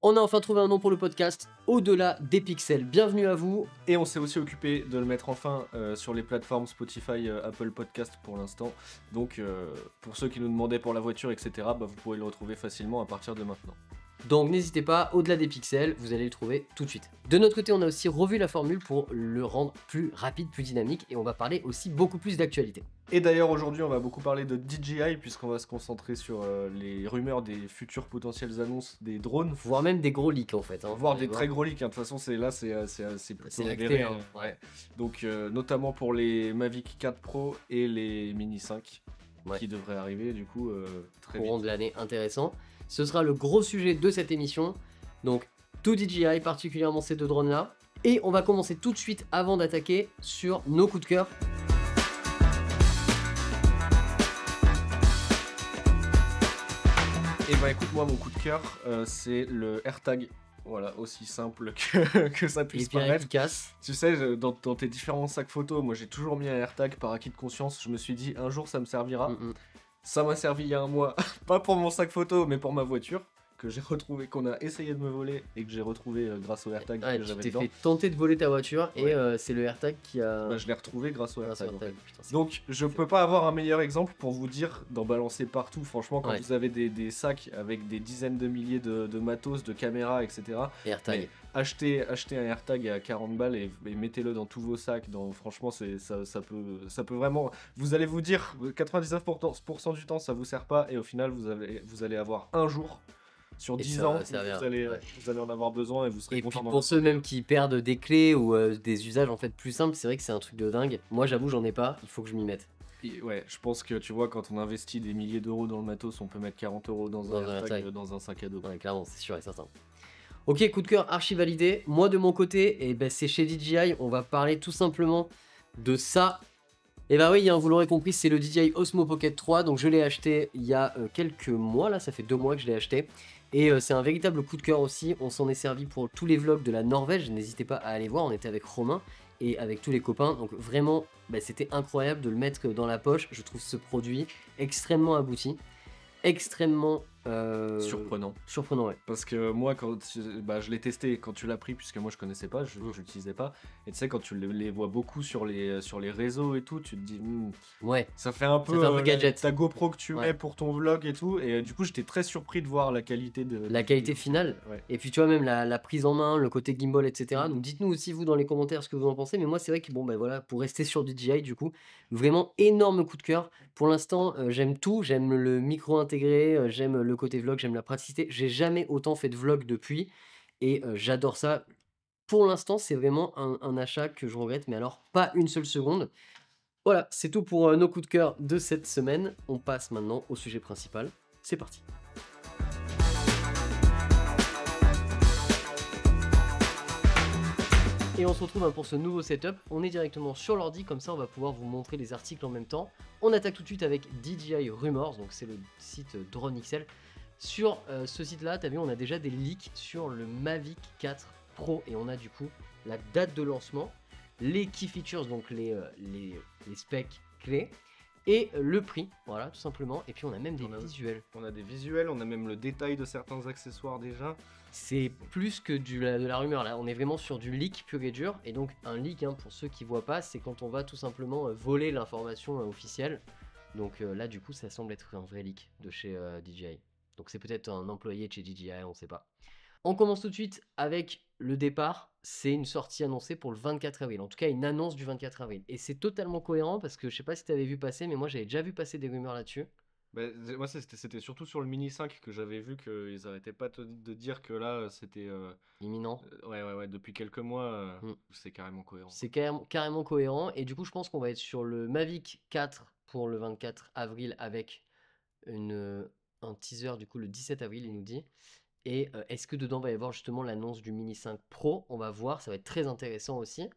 On a enfin trouvé un nom pour le podcast, Au-delà des pixels. Bienvenue à vous. Et on s'est aussi occupé de le mettre enfin sur les plateformes Spotify, Apple Podcast pour l'instant. Donc pour ceux qui nous demandaient pour la voiture, etc., bah, vous pouvez le retrouver facilement à partir de maintenant. Donc n'hésitez pas, Au-delà des pixels, vous allez le trouver tout de suite. De notre côté, on a aussi revu la formule pour le rendre plus rapide, plus dynamique, et on va parler aussi beaucoup plus d'actualité. Et d'ailleurs aujourd'hui on va beaucoup parler de DJI puisqu'on va se concentrer sur les rumeurs des futures potentielles annonces des drones. Voire même des gros leaks en fait. Voire des très gros leaks, hein. De toute façon c'est plutôt C'est l'acté, avéré, hein. ouais. Donc notamment pour les Mavic 4 Pro et les Mini 5 qui devraient arriver du coup très Courant vite. de l'année, intéressant. Ce sera le gros sujet de cette émission. Donc tout DJI, particulièrement ces deux drones là. Et on va commencer tout de suite avant d'attaquer sur nos coups de cœur. Et bah écoute, moi mon coup de cœur c'est le AirTag. Voilà, aussi simple que ça puisse Hyper paraître. efficace. Tu sais, dans tes différents sacs photos, moi j'ai toujours mis un AirTag par acquis de conscience. Je me suis dit un jour ça me servira. Ça m'a servi il y a un mois, pas pour mon sac photo, mais pour ma voiture, que j'ai retrouvé, qu'on a essayé de me voler et que j'ai retrouvé grâce au AirTag Ouais, que tu j'avais t'es dedans. fait tenter de voler ta voiture et Ouais. c'est le AirTag qui a... Bah, je l'ai retrouvé grâce au grâce au AirTag. AirTag. Putain, c'est- Donc je peux pas avoir un meilleur exemple pour vous dire d'en balancer partout. Franchement, quand Ouais. vous avez des sacs avec des dizaines de milliers de matos, de caméras, etc. AirTag. Mais achetez un AirTag à 40 balles et mettez-le dans tous vos sacs. Franchement, ça peut vraiment... Vous allez vous dire, 99% du temps, ça vous sert pas. Et au final, vous allez avoir un jour sur Et 10 ça ans, va servir, vous allez en avoir besoin et vous serez Et puis content. pour ceux même qui perdent des clés ou des usages en fait plus simples, c'est vrai que c'est un truc de dingue. Moi j'avoue j'en ai pas, il faut que je m'y mette. Et ouais, je pense que tu vois, quand on investit des milliers d'euros dans le matos, on peut mettre 40 euros dans un AirTag, dans un sac à dos. Ouais, clairement, c'est sûr et certain. Ok, coup de cœur archi validé. Moi de mon côté, c'est chez DJI, on va parler tout simplement de ça. Et bah oui, hein, vous l'aurez compris, c'est le DJI Osmo Pocket 3. Donc je l'ai acheté il y a quelques mois, là, ça fait 2 mois que je l'ai acheté. Et c'est un véritable coup de cœur aussi. On s'en est servi pour tous les vlogs de la Norvège. N'hésitez pas à aller voir, on était avec Romain et avec tous les copains. Donc vraiment, c'était incroyable de le mettre dans la poche. Je trouve ce produit extrêmement abouti, extrêmement surprenant, ouais. Parce que moi, je l'ai testé quand tu l'as pris, puisque moi je connaissais pas, je l'utilisais pas. Et tu sais, quand tu les vois beaucoup sur les réseaux et tout, tu te dis, ouais, ça fait un peu, gadget. Ta GoPro que tu mets pour ton vlog et tout. Et du coup, j'étais très surpris de voir la qualité finale. Ouais. Et puis tu vois, même la prise en main, le côté gimbal, etc. Donc dites-nous aussi vous dans les commentaires ce que vous en pensez. Mais moi c'est vrai que voilà, pour rester sur DJI du coup, vraiment énorme coup de cœur. Pour l'instant j'aime tout, j'aime le micro intégré, j'aime le côté vlog, j'aime la praticité. J'ai jamais autant fait de vlog depuis et j'adore ça. Pour l'instant c'est vraiment un achat que je regrette, mais alors pas une seule seconde. Voilà, c'est tout pour nos coups de cœur de cette semaine. On passe maintenant au sujet principal. C'est parti. Et on se retrouve pour ce nouveau setup. On est directement sur l'ordi, comme ça on va pouvoir vous montrer les articles en même temps. On attaque tout de suite avec DJI Rumors, donc c'est le site Drone XL. Sur ce site-là, tu as vu, on a déjà des leaks sur le Mavic 4 Pro et on a du coup la date de lancement, les key features, donc les specs clés et le prix, voilà, tout simplement. Et puis on a même des visuels. On a des visuels, on a même le détail de certains accessoires déjà. C'est plus que de la rumeur, là on est vraiment sur du leak pur et dur. Et donc un leak, pour ceux qui voient pas, c'est quand on va tout simplement voler l'information officielle. Donc là du coup ça semble être un vrai leak de chez DJI. Donc c'est peut-être un employé de chez DJI, on sait pas. On commence tout de suite avec le départ. C'est une sortie annoncée pour le 24 avril. En tout cas, une annonce du 24 avril. Et c'est totalement cohérent parce que je sais pas si tu avais vu passer, mais moi j'avais déjà vu passer des rumeurs là-dessus. Moi, c'était surtout sur le Mini 5 que j'avais vu qu'ils arrêtaient pas de dire que là, c'était... imminent. Ouais, depuis quelques mois, c'est carrément cohérent. C'est carrément cohérent. Et du coup, je pense qu'on va être sur le Mavic 4 pour le 24 avril avec un teaser, du coup, le 17 avril, il nous dit. Et est-ce que dedans va y avoir justement l'annonce du Mini 5 Pro? On va voir, ça va être très intéressant aussi.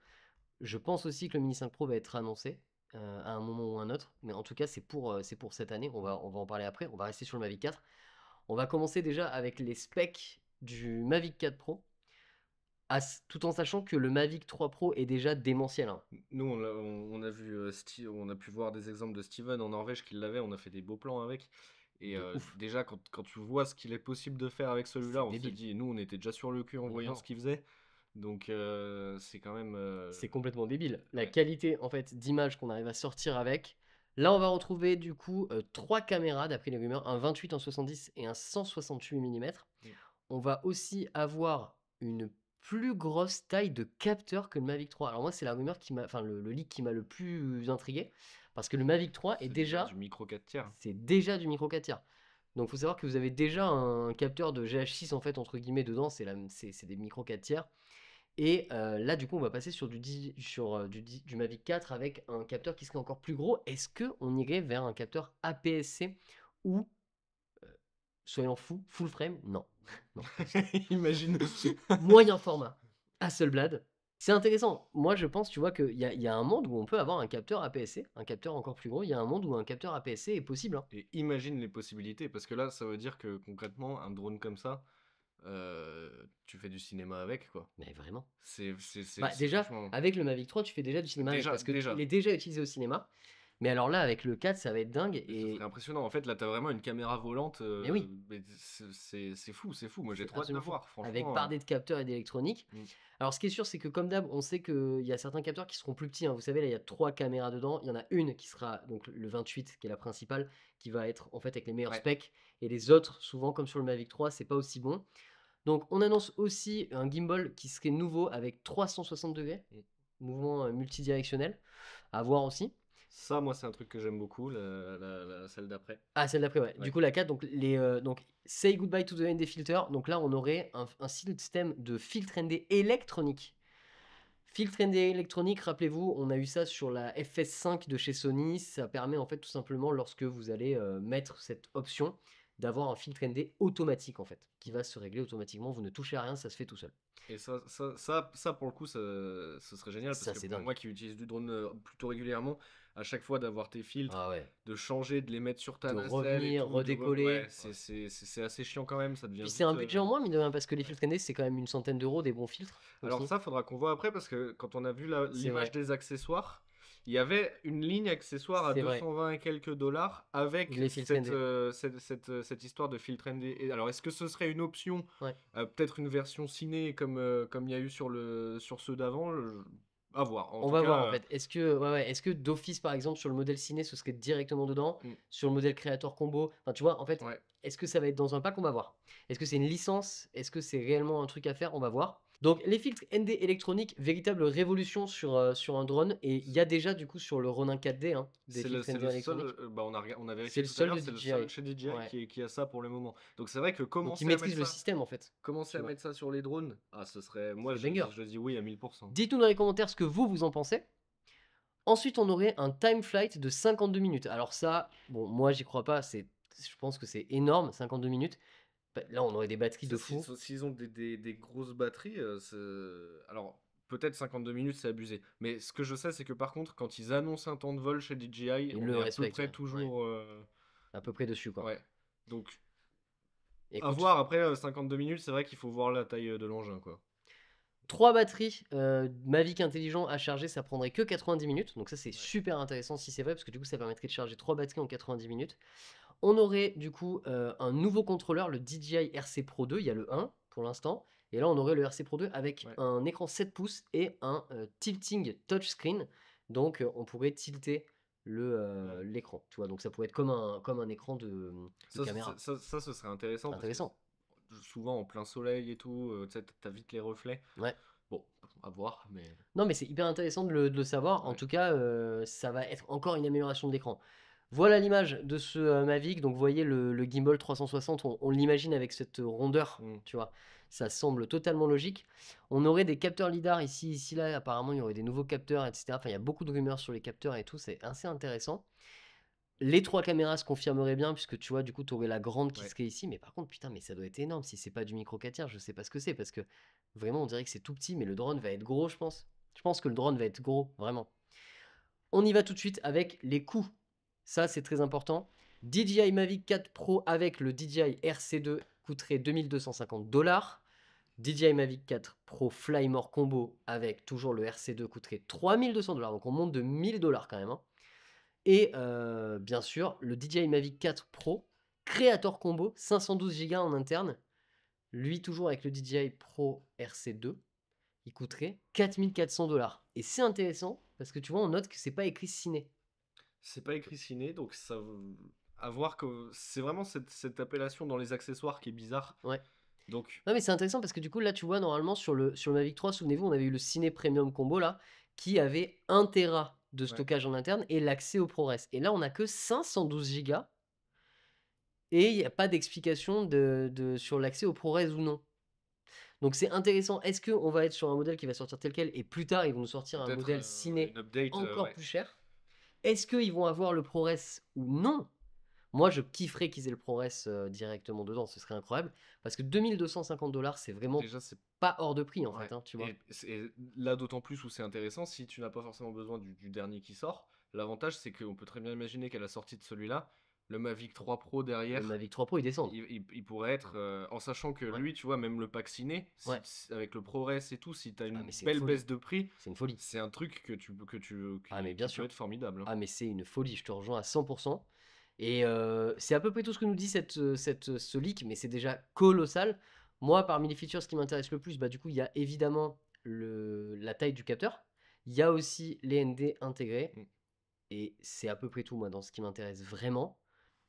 Je pense aussi que le Mini 5 Pro va être annoncé à un moment ou un autre. Mais en tout cas, c'est pour cette année. On va en parler après. On va rester sur le Mavic 4. On va commencer déjà avec les specs du Mavic 4 Pro. Tout en sachant que le Mavic 3 Pro est déjà démentiel. Nous, on a vu, on a pu voir des exemples de Steven en Norvège qui l'avait. On a fait des beaux plans avec. Et De ouf. déjà, quand tu vois ce qu'il est possible de faire avec celui-là, C'est on s'est débile. dit, nous, on était déjà sur le cul en voyant ce qu'il faisait. Donc, c'est quand même. C'est complètement débile. La Ouais. qualité en fait d'image qu'on arrive à sortir avec. Là, on va retrouver du coup 3 caméras d'après les rumeurs, un 28 en 70 et un 168 mm. On va aussi avoir une plus grosse taille de capteur que le Mavic 3. Alors moi, c'est la rumeur qui m'a, enfin le leak qui m'a le plus intrigué, parce que le Mavic 3 est C'est déjà déjà, du micro 4 tiers. c'est déjà du micro 4 tiers. Donc, il faut savoir que vous avez déjà un capteur de GH6 en fait entre guillemets dedans. C'est des micro 4 tiers. Et là, du coup, on va passer sur du Mavic 4 avec un capteur qui serait encore plus gros. Est-ce qu'on irait vers un capteur APS-C ou, soyons fous, full frame? Non. Non. Imagine. Moyen format, Hasselblad. C'est intéressant. Moi, je pense, tu vois, qu'il y a un monde où on peut avoir un capteur APS-C, un capteur encore plus gros. Il y a un monde où un capteur APS-C est possible. Hein. Et imagine les possibilités, parce que là, ça veut dire que concrètement, un drone comme ça, tu fais du cinéma avec, quoi. Mais vraiment. C'est Déjà, franchement. avec le Mavic 3, tu fais déjà du cinéma avec, parce Déjà. qu'il est déjà utilisé au cinéma. Mais alors là, avec le 4, ça va être dingue. Ça Et serait impressionnant. En fait, là, t'as vraiment une caméra volante. mais oui. Mais c'est fou. Moi, j'ai C'est trop hâte de absolument fou. voir, franchement. Avec bardé de capteurs et d'électronique. Alors, ce qui est sûr, c'est que comme d'hab, on sait qu'il y a certains capteurs qui seront plus petits. Hein. Vous savez, là, il y a 3 caméras dedans. Il y en a une qui sera donc le 28, qui est la principale, qui va être en fait avec les meilleurs Ouais. specs. Et les autres, souvent, comme sur le Mavic 3, c'est pas aussi bon. Donc, on annonce aussi un gimbal qui serait nouveau avec 360 degrés, mouvement multidirectionnel, à voir aussi. Ça, moi, c'est un truc que j'aime beaucoup, celle d'après. Ah, celle d'après, ouais. Du coup, la 4, donc Say Goodbye to the ND Filter. Donc là, on aurait un système de filtre ND électronique. Filtre ND électronique, rappelez-vous, on a eu ça sur la FS5 de chez Sony. Ça permet en fait tout simplement, lorsque vous allez mettre cette option, d'avoir un filtre ND automatique en fait, qui va se régler automatiquement. Vous ne touchez à rien, ça se fait tout seul. Et ça pour le coup, ce serait génial, parce Ça, que c'est pour dingue. moi qui utilise du drone plutôt régulièrement, à chaque fois d'avoir tes filtres, Ah ouais. de changer, de les mettre sur ta De nacelle revenir, et tout, redécoller. ouais, c'est assez chiant quand même, ça devient Puis vite, c'est un budget en moins, mine de rien, parce que les filtres ND, c'est quand même une centaine d'euros, des bons filtres. Alors aussi. ça, faudra qu'on voit après, parce que quand on a vu C'est l'image vrai. des accessoires, il y avait une ligne accessoire à C'est vrai. 220 et quelques dollars avec Les filtres ND. cette histoire de filtre ND. Et alors, est-ce que ce serait une option, Ouais. peut-être une version ciné comme il y a eu sur ceux d'avant? À voir. On va voir en fait. Est-ce que d'office par exemple sur le modèle ciné ce serait directement dedans, sur le modèle créateur combo, enfin tu vois en fait, est-ce que ça va être dans un pack? On va voir. Est-ce que c'est une licence? Est-ce que c'est réellement un truc à faire? On va voir. Donc les filtres ND électroniques, véritable révolution sur un drone, et il y a déjà du coup sur le Ronin 4D des filtres ND électroniques. On a vérifié tout à l'heure, c'est le seul chez DJI qui a ça pour le moment. Donc c'est vrai que Donc ils maîtrisent le système en fait. Commencer à mettre ça sur les drones, ce serait, moi je dis oui à 1000%. Dites-nous dans les commentaires ce que vous en pensez. Ensuite, on aurait un time flight de 52 minutes. Alors ça, bon, moi j'y crois pas, je pense que c'est énorme, 52 minutes. Là, on aurait des batteries de fou. S'ils ont des grosses batteries, alors peut-être 52 minutes, c'est abusé. Mais ce que je sais, c'est que par contre, quand ils annoncent un temps de vol chez DJI, on est à peu près toujours... à peu près dessus, quoi. Ouais, donc... Écoute, à voir, après 52 minutes, c'est vrai qu'il faut voir la taille de l'engin, quoi. 3 batteries Mavic intelligent à charger, ça prendrait que 90 minutes. Donc ça, c'est super intéressant si c'est vrai, parce que du coup, ça permettrait de charger 3 batteries en 90 minutes. On aurait du coup un nouveau contrôleur, le DJI RC Pro 2. Il y a le 1 pour l'instant. Et là, on aurait le RC Pro 2 avec un écran 7 pouces et un tilting touchscreen. Donc, on pourrait tilter l'écran. Tu vois, donc ça pourrait être comme un écran de caméra. Ça, ce serait intéressant. Intéressant. Souvent en plein soleil et tout, t'as vite les reflets. Ouais. Bon, à voir, mais... Non, mais c'est hyper intéressant de le savoir. En tout cas, ça va être encore une amélioration de l'écran. Voilà l'image de ce Mavic. Donc, vous voyez le gimbal 360, on l'imagine avec cette rondeur, tu vois. Ça semble totalement logique. On aurait des capteurs LiDAR ici, là. Apparemment, il y aurait des nouveaux capteurs, etc. Enfin, il y a beaucoup de rumeurs sur les capteurs et tout. C'est assez intéressant. Les 3 caméras se confirmeraient bien, puisque tu vois, du coup, tu aurais la grande qui serait ici. Mais par contre, putain, mais ça doit être énorme. Si c'est pas du micro 4 tiers, je sais pas ce que c'est. Parce que vraiment, on dirait que c'est tout petit, mais le drone va être gros, je pense. Je pense que le drone va être gros, vraiment. On y va tout de suite avec les coûts. Ça, c'est très important. DJI Mavic 4 Pro avec le DJI RC2 coûterait 2250 $. DJI Mavic 4 Pro Flymore Combo avec toujours le RC2 coûterait 3200 $. Donc on monte de 1000 $ quand même. Hein. Et bien sûr, le DJI Mavic 4 Pro Creator Combo, 512 Go en interne. Lui, toujours avec le DJI Pro RC2, il coûterait 4400 $. Et c'est intéressant parce que tu vois, on note que c'est pas écrit ciné. C'est pas écrit ciné, donc ça. À voir que c'est vraiment cette appellation dans les accessoires qui est bizarre. Ouais. Donc. Non, mais c'est intéressant parce que du coup, là, tu vois, normalement, sur le Mavic 3, souvenez-vous, on avait eu le Ciné Premium Combo là, qui avait 1 Tera de stockage en interne et l'accès au ProRes. Et là, on a que 512 Go et il n'y a pas d'explication sur l'accès au ProRes ou non. Donc c'est intéressant. Est-ce qu'on va être sur un modèle qui va sortir tel quel et plus tard ils vont nous sortir un modèle ciné encore plus cher? Est-ce qu'ils vont avoir le ProRes ou non? Moi je kifferais qu'ils aient le ProRes directement dedans, ce serait incroyable. Parce que 2250 $, c'est vraiment déjà, pas hors de prix en fait, hein, tu vois. Et là d'autant plus où c'est intéressant, si tu n'as pas forcément besoin du dernier qui sort, l'avantage c'est qu'on peut très bien imaginer qu'à la sortie de celui-là, le Mavic 3 Pro derrière, le Mavic 3 Pro il descend. Il pourrait être, en sachant que lui, tu vois, même le pack ciné, avec le ProRes et tout, si tu as une belle baisse de prix, c'est une folie. C'est un truc que tu mais bien sûr. peut être formidable. Ah mais c'est une folie, je te rejoins à 100%. Et c'est à peu près tout ce que nous dit ce leak, mais c'est déjà colossal. Moi, parmi les features, ce qui m'intéresse le plus, bah, du coup, il y a évidemment la taille du capteur. Il y a aussi les ND intégrés. Et c'est à peu près tout, moi, dans ce qui m'intéresse vraiment.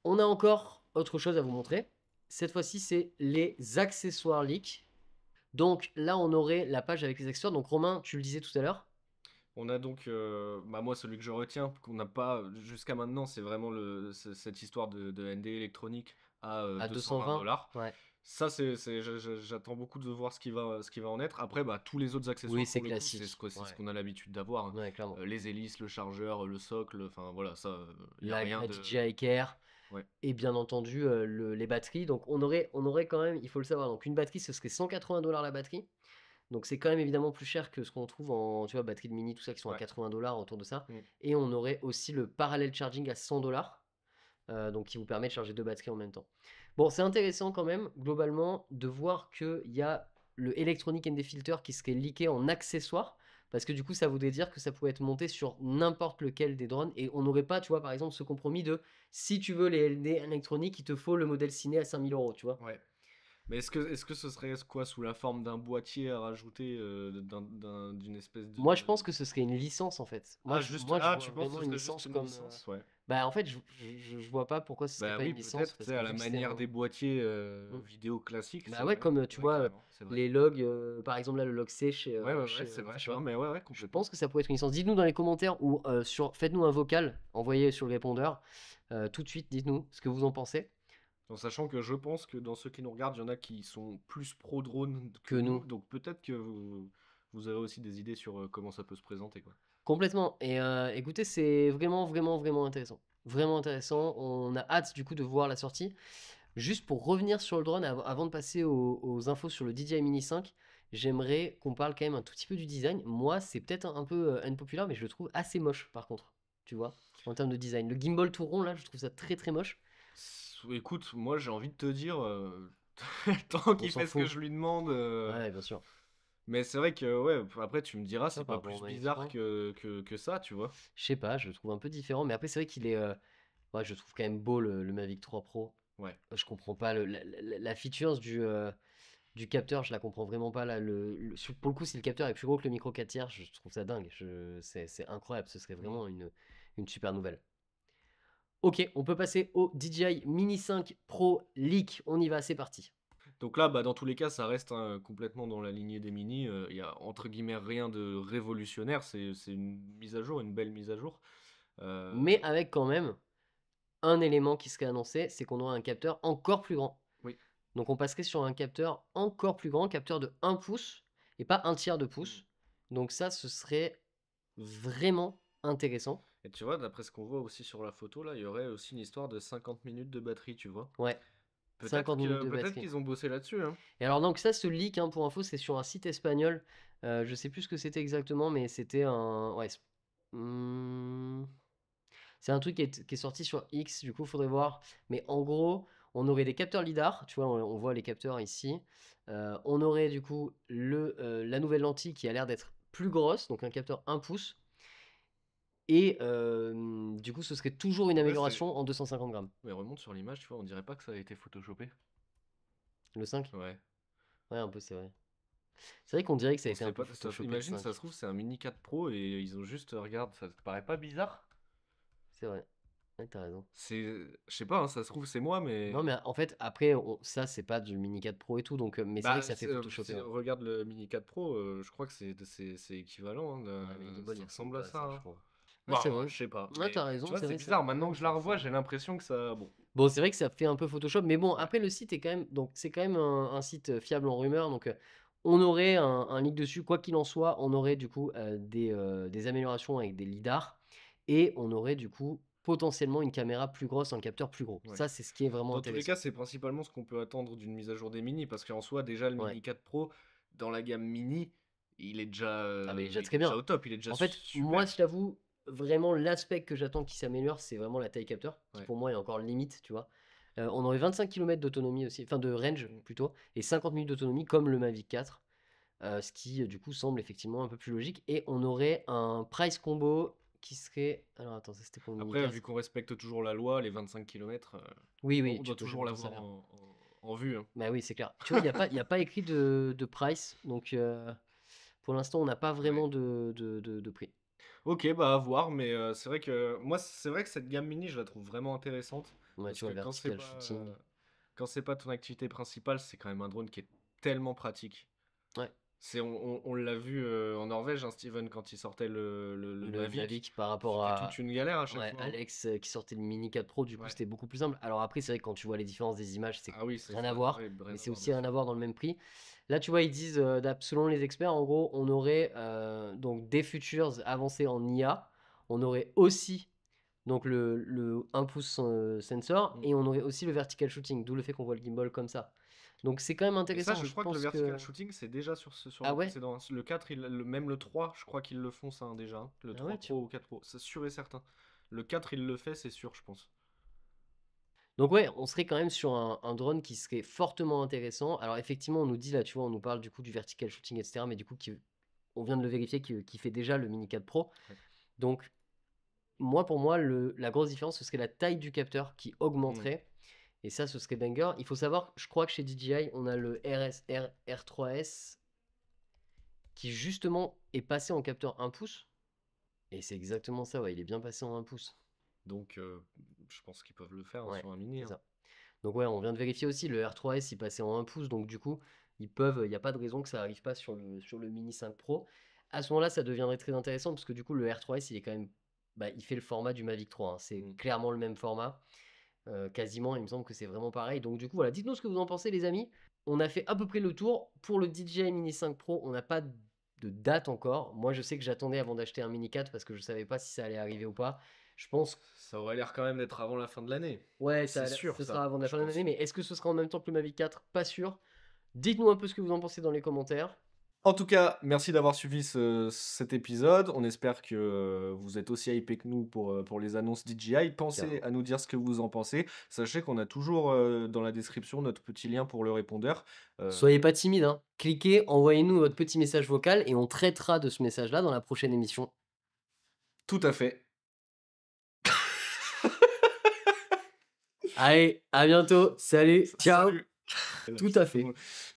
On a encore autre chose à vous montrer. Cette fois-ci, c'est les accessoires leak. Donc là, on aurait la page avec les accessoires. Donc Romain, tu le disais tout à l'heure. On a donc, moi celui que je retiens, qu'on n'a pas jusqu'à maintenant, c'est vraiment cette histoire de ND électronique à 220 $. Ouais. Ça, j'attends beaucoup de voir ce qui va en être. Après, bah, tous les autres accessoires, oui, c'est classique. C'est ce qu'on a l'habitude d'avoir. Hein. Ouais, clairement. Les hélices, le chargeur, le socle, enfin voilà, ça. La DJI Care. Ouais. Et bien entendu, les batteries. Donc on aurait quand même, il faut le savoir, donc une batterie, ce serait 180 $ la batterie. Donc c'est quand même évidemment plus cher que ce qu'on trouve en batterie de mini, tout ça, qui sont à 80 $ autour de ça. Et on aurait aussi le parallel charging à 100 $, donc qui vous permet de charger 2 batteries en même temps. Bon, c'est intéressant quand même, globalement, de voir qu'il y a le Electronic ND Filter qui serait leaké en accessoire, parce que du coup, ça voudrait dire que ça pourrait être monté sur n'importe lequel des drones, et on n'aurait pas, tu vois, par exemple, ce compromis de si tu veux les LD électroniques, il te faut le modèle ciné à 5000 €, tu vois. Ouais. Mais est-ce que ce serait quoi sous la forme d'un boîtier à rajouter d'une espèce de. Moi, je pense que ce serait une licence en fait. Moi, tu penses vraiment une licence comme. Licence, ouais. Bah, en fait, je vois pas pourquoi ce serait pas une licence. Peut-être à la manière des boîtiers vidéo classiques. Bah ouais, comme tu vois, les logs, par exemple là, le log C chez. Ouais, c'est vrai. Mais ouais, je pense que ça pourrait être une licence. Dites-nous dans les commentaires ou faites-nous un vocal, envoyez sur le répondeur. Tout de suite, dites-nous ce que vous en pensez. En sachant que je pense que dans ceux qui nous regardent, il y en a qui sont plus pro drone que nous. Donc peut-être que vous avez aussi des idées sur comment ça peut se présenter, quoi. Complètement. Et écoutez, c'est vraiment, vraiment, vraiment intéressant. Vraiment intéressant. On a hâte du coup de voir la sortie. Juste pour revenir sur le drone, avant de passer aux infos sur le DJI Mini 5, j'aimerais qu'on parle quand même un tout petit peu du design. Moi, c'est peut-être un peu unpopular, mais je le trouve assez moche par contre. Tu vois, en termes de design. Le gimbal tout rond, là, je trouve ça très très moche. Écoute, moi j'ai envie de te dire, tant qu'il fait ce que je lui demande. Ouais, bien sûr. Mais c'est vrai que, ouais, après tu me diras, c'est pas plus bizarre que ça, tu vois. Je sais pas, je le trouve un peu différent, mais après c'est vrai qu'il est. Ouais, je trouve quand même beau le Mavic 3 Pro. Ouais. Je comprends pas la feature du capteur, je la comprends vraiment pas là. Pour le coup, si le capteur est plus gros que le micro 4 tiers, je trouve ça dingue. C'est incroyable, ce serait vraiment une super nouvelle. Ok, on peut passer au DJI Mini 5 Pro Leak. On y va, c'est parti. Donc là, dans tous les cas, ça reste complètement dans la lignée des mini. Il y a entre guillemets rien de révolutionnaire. C'est une mise à jour, une belle mise à jour. Mais avec quand même un élément qui serait annoncé, c'est qu'on aura un capteur encore plus grand. Oui. Donc on passerait sur un capteur encore plus grand, capteur de 1 pouce et pas 1/3 de pouce. Donc ça, ce serait vraiment intéressant. Et tu vois, d'après ce qu'on voit aussi sur la photo, là, il y aurait aussi une histoire de 50 minutes de batterie, tu vois. Ouais. Peut-être qu'ils ont bossé là-dessus. Hein. Et alors donc ça, ce leak, pour info, c'est sur un site espagnol. Je sais plus ce que c'était exactement, mais c'était un... Ouais. C'est un truc qui est sorti sur X, du coup, il faudrait voir. Mais en gros, on aurait des capteurs LiDAR, tu vois, on voit les capteurs ici. On aurait du coup la nouvelle lentille qui a l'air d'être plus grosse, donc un capteur 1 pouce. Et du coup, ce serait toujours une Ouais, amélioration en 250 grammes. Mais remonte sur l'image, tu vois, on dirait pas que ça a été photoshopé. Le 5? Ouais. Ouais, un peu, c'est vrai. C'est vrai qu'on dirait que ça a On été sait un peu pas, photoshopé le imagine, 5. ça se trouve, c'est un Mini 4 Pro et ils ont juste, regarde, ça te paraît pas bizarre? C'est vrai. Ouais, t'as raison. C'est, je sais pas, hein, ça se trouve, c'est moi, mais. Non, mais en fait, après, ça, c'est pas du Mini 4 Pro et tout, donc, mais c'est vrai Bah, que ça fait photoshopé. Ouais. regarde le Mini 4 Pro, je crois que c'est équivalent, hein, Ouais, mais il est bon, ça il ressemble ressemble à pas à ça, ça, je hein. trouve. Ouais, Bon, c'est vrai. je sais pas, Ouais, mais t'as tu raison, vois, c'est c'est vrai. bizarre. Maintenant Non, que je la revois, c'est- j'ai l'impression que ça. Bon, Bon, c'est vrai que ça fait un peu Photoshop, mais bon, ouais. après, le site est quand même. Donc, c'est quand même un site fiable en rumeur. Donc, on aurait un leak dessus. Quoi qu'il en soit, on aurait du coup des améliorations avec des lidars. Et on aurait du coup potentiellement une caméra plus grosse, un capteur plus gros. Ouais. Ça, c'est ce qui est vraiment Dans tous les intéressant. cas, c'est principalement ce qu'on peut attendre d'une mise à jour des Mini, parce qu'en soi, déjà, le Ouais. Mini 4 Pro, dans la gamme Mini, il est déjà, Ah, mais déjà il très est déjà bien. au top, il est déjà En fait, super. moi, je t'avoue, vraiment, l'aspect que j'attends qui s'améliore, c'est vraiment la taille capteur, qui Ouais. pour moi est encore limite, tu vois. On aurait 25 km d'autonomie aussi, enfin de range plutôt, et 50 minutes d'autonomie comme le Mavic 4, ce qui du coup semble effectivement un peu plus logique. Et on aurait un price combo qui serait. Alors attends, ça c'était pour le Mini Après, 4. vu qu'on respecte toujours la loi, les 25 km, Oui, oui, on tu doit peux toujours toujours l'avoir servir. en vue, hein. Bah oui, c'est clair. Tu vois, il y a pas écrit de price, donc pour l'instant, on n'a pas Ouais. vraiment de prix. Ok, bah à voir, mais c'est vrai que moi, c'est vrai que cette gamme Mini, je la trouve vraiment intéressante, Ouais, parce tu que vois, vertical shooting. quand c'est pas ton activité principale, c'est quand même un drone qui est tellement pratique. Ouais. On l'a vu en Norvège, hein, Steven, quand il sortait le Le Mavic. Mavic par rapport C'était toute à une galère à chaque ouais, fois, hein. Alex qui sortait le Mini 4 Pro, du coup Ouais. c'était beaucoup plus simple. Alors après, c'est vrai que quand tu vois les différences des images, c'est Ah oui, c'est rien ça. à voir, Ouais, mais rien à c'est voir, aussi bien rien sûr. à voir dans le même prix. Là, tu vois, ils disent, selon les experts, en gros, on aurait donc des features avancées en IA, on aurait aussi donc le 1 pouce sensor, Mm. et on aurait aussi le vertical shooting, d'où le fait qu'on voit le gimbal comme ça. Donc c'est quand même Et ça, intéressant, je je crois que le pense vertical que. shooting, c'est déjà sur Ah le ouais? précédent, hein. Le 4, même le 3, je crois qu'ils le font ça, hein, déjà, hein. Le Ah 3 ouais, tu vois. Pro ou 4 Pro, c'est sûr et certain. Le 4, il le fait, c'est sûr, je pense. Donc ouais, on serait quand même sur un drone qui serait fortement intéressant. Alors effectivement, on nous dit là, tu vois, on nous parle du coup du vertical shooting, etc. Mais du coup, on vient de le vérifier, qui fait déjà le Mini 4 Pro. Ouais. Donc moi, pour moi, la grosse différence, ce serait la taille du capteur qui Mm. augmenterait. Et ça, ce serait banger. Il faut savoir, je crois que chez DJI, on a le R3S qui justement est passé en capteur 1 pouce. Et c'est exactement ça, ouais, il est bien passé en 1 pouce. Donc, je pense qu'ils peuvent le faire, hein, Ouais, sur un Mini, c'est hein. ça. Donc ouais, on vient de vérifier aussi, le R3S il passait en 1 pouce, donc du coup, il n'y a pas de raison que ça n'arrive pas sur le Mini 5 Pro. À ce moment-là, ça deviendrait très intéressant, parce que du coup, le R3S, il est quand même, bah, il fait le format du Mavic 3, hein. C'est Mm. clairement le même format, quasiment, il me semble que c'est vraiment pareil. Donc du coup, voilà, dites-nous ce que vous en pensez, les amis. On a fait à peu près le tour. Pour le DJI Mini 5 Pro, on n'a pas de date encore. Moi, je sais que j'attendais avant d'acheter un Mini 4, parce que je savais pas si ça allait arriver ou pas. Je pense. Ça aurait l'air quand même d'être avant la fin de l'année. Ouais, C'est sûr, ce ça, sera avant la je fin de pense. l'année, mais est-ce que ce sera en même temps que le Mavic 4? Pas sûr. Dites-nous un peu ce que vous en pensez dans les commentaires. En tout cas, merci d'avoir suivi cet épisode. On espère que vous êtes aussi hypés que nous pour les annonces DJI. Pensez Carrément. à nous dire ce que vous en pensez. Sachez qu'on a toujours dans la description notre petit lien pour le répondeur. Soyez pas timide, hein. Cliquez, envoyez-nous votre petit message vocal et on traitera de ce message-là dans la prochaine émission. Tout à fait. Allez, à bientôt. Salut. Ciao. Salut. Tout à fait.